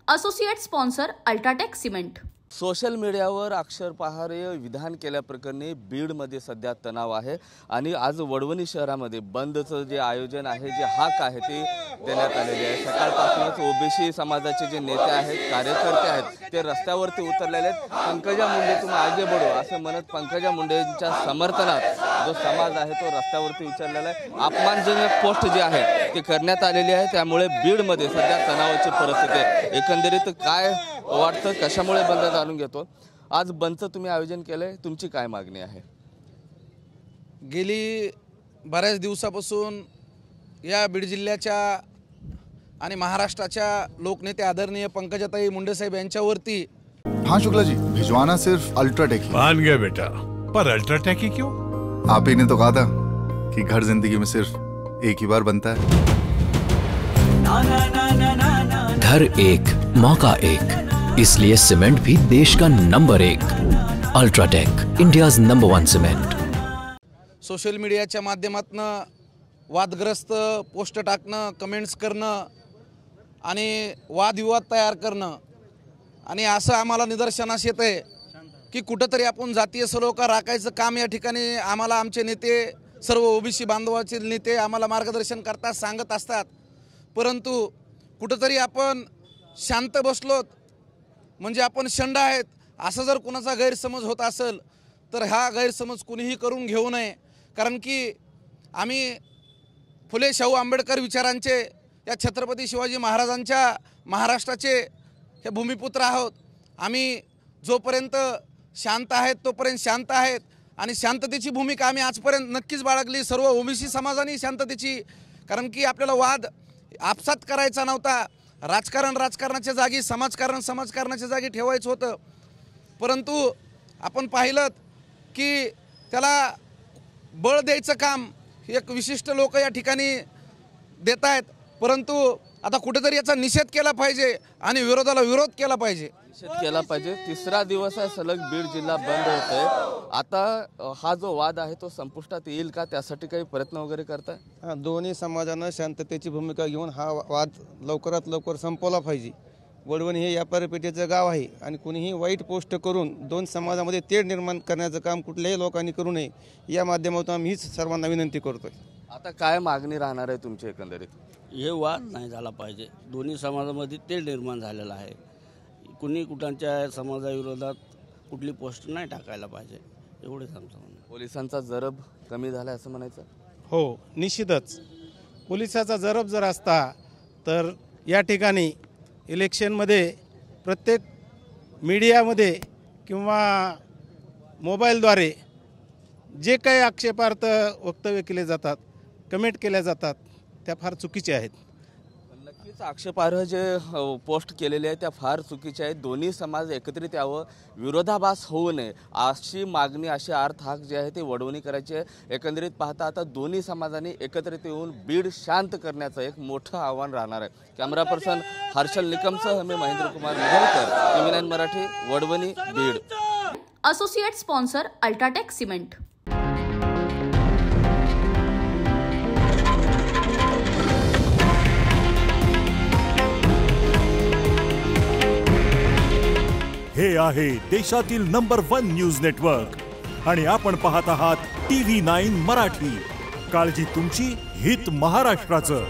Associate sponsor UltraTech cement. Social मीडियावर आक्षेपार्ह विधान केल्याप्रकरणी बीडमध्ये सध्या तणाव आहे आणि आज वडवणी शहरामध्ये बंदचं जे आयोजन आहे, जे हाक आहे ते देण्यात आलेले आहे। सकाळपासूनच ओबीसी समाजाचे जे नेते आहेत, कार्यकर्ते आहेत, ते रस्त्यावरती उतरलेले आहेत। पंकजा मुंडे तुम आगे बढो असं म्हणत पंकजा मुंडेंच्या समर्थनात जो समाज आहे तो रस्त्यावरती उतरलेला आहे। अपमानजनक पोस्ट जे आहे ते करण्यात आलेली आहे, त्यामुळे बीडमध्ये सध्या तणावाची परिस्थिती आहे। एकंदरीत काय वाटतं, कशामुळे बंद जाणून घेतो। आज बंदचं तुम्ही आयोजन केलंय, तुमची काय मागणी आहे? गेली बऱ्याच दिवसापासून या बीड जिल्ह्याच्या आणि महाराष्ट्राच्या लोकनेते आदरणीय पंकजाताई मुंडे साहेब यांच्यावरती। हाँ शुक्ला जी, भिजवाना सिर्फ अल्ट्राटेक ही। मान गया बेटा, पर अल्ट्राटेक ही क्यों? आप ही ने तो कहा था कि घर जिंदगी में सिर्फ एक ही बार बनता है। घर एक मौका एक, इसलिए सीमेंट भी देश का number 1। UltraTech, India's number 1 cement. Social मीडियाच्या माध्यमातून वादग्रस्त पोस्ट टाकणं, कमेंट्स करणं आणि वादविवाद तयार करणं, आणि असं आम्हाला निदर्शनास येतं आहे की कुठंतरी आपण जातीय सलोखा राखायचं काम या ठिकाणी आम्हाला आमचे नेते, सर्व ओबीसी बांधवाचे नेते आम्हाला मार्गदर्शन करतात, सांगत असतात। परंतु कुठंतरी आपण शांत बसलोत म्हणजे आपण शंड आहेत असं जर कुणाचा गैरसमज होत असेल तर हा गैरसमज कुणीही करून घेऊ नये। कारण की आम्ही फुले शाहू आंबेडकर विचारांचे, या छत्रपती शिवाजी महाराजांच्या महाराष्ट्राचे हे भूमिपुत्र आहोत। आम्ही जोपर्यंत शांत आहेत तोपर्यंत शांत आहेत आणि शांततेची भूमिका आम्ही आजपर्यंत नक्कीच बाळगली, सर्व ओबीसी समाजाने शांततेची। कारण की आपल्याला वाद आपसात करायचा नव्हता, राजकारण राजकारणाच्या जागी, समाजकारण समाजकारणाच्या जागी ठेवायचं होतं। परंतु आपण पाहिलं की त्याला बळ द्यायचं काम एक विशिष्ट लोक या ठिकाणी देत आहेत। परंतु आता कुठेतरी याचा निषेध केला पाहिजे आणि विरोधाला विरोध केला पाहिजे, निषेध केला पाहिजे। तिसरा दिवस आहे सलग बीड जिल्हा बंद होतोय। आता हा जो वाद आहे तो संपुष्टात येईल का, त्यासाठी काही प्रयत्न वगैरे करताय? दोन्ही समाजानं शांततेची भूमिका घेऊन हा वाद लवकरात लवकर संपवला पाहिजे। वडवणी हे व्यापारी पेठेचं गाव आहे आणि कुणीही वाईट पोस्ट करून दोन समाजामध्ये तेढ निर्माण करण्याचं काम कुठल्याही लोकांनी करू नये, या माध्यमातून आम्ही हीच सर्वांना विनंती करतोय। आता काय मागणी राहणार आहे तुमची एकंदरीत? हे वाद नाही झाला पाहिजे, दोन्ही समाजामध्ये तेढ निर्माण झालेला आहे। कुणी कुठांच्या समाजाविरोधात कुठली पोस्ट नाही टाकायला पाहिजे, एवढेच आमचं म्हणणं। पोलिसांचा जरब कमी झाला असं म्हणायचं? हो, निश्चितच पोलिसाचा जरब जर असता तर या ठिकाणी इलेक्शनमध्ये प्रत्येक मीडियामध्ये किंवा मोबाईलद्वारे जे काही आक्षेपार्थ वक्तव्य केले जातात, कमेंट केल्या जातात, त्या फार चुकीच्या आहेत। नक्कीच आक्षेपार्ह जे पोस्ट केलेले आहेत त्या फार चुकीच्या आहेत। दोन्ही समाज एकत्रित यावं, विरोधाभास होऊ नये अशी मागणी, अशी अर्थ हाक जे आहे ते वडवणी करायची आहे। एकंदरीत पाहता आता दोन्ही समाजांनी एकत्रित येऊन बीड शांत करण्याचं एक मोठं आव्हान राहणार आहे। कॅमेरा पर्सन हर्षल निकमसह मी Mahendra Kumar Mughalkar, TV9 Marathi, Wadwani, Beed. Associate sponsor UltraTech cement. हे आहे देशातील नंबर 1 न्यूज नेटवर्क आणि आपण पाहत आहात TV9 मराठी। काळजी तुमची, हित महाराष्ट्राचं।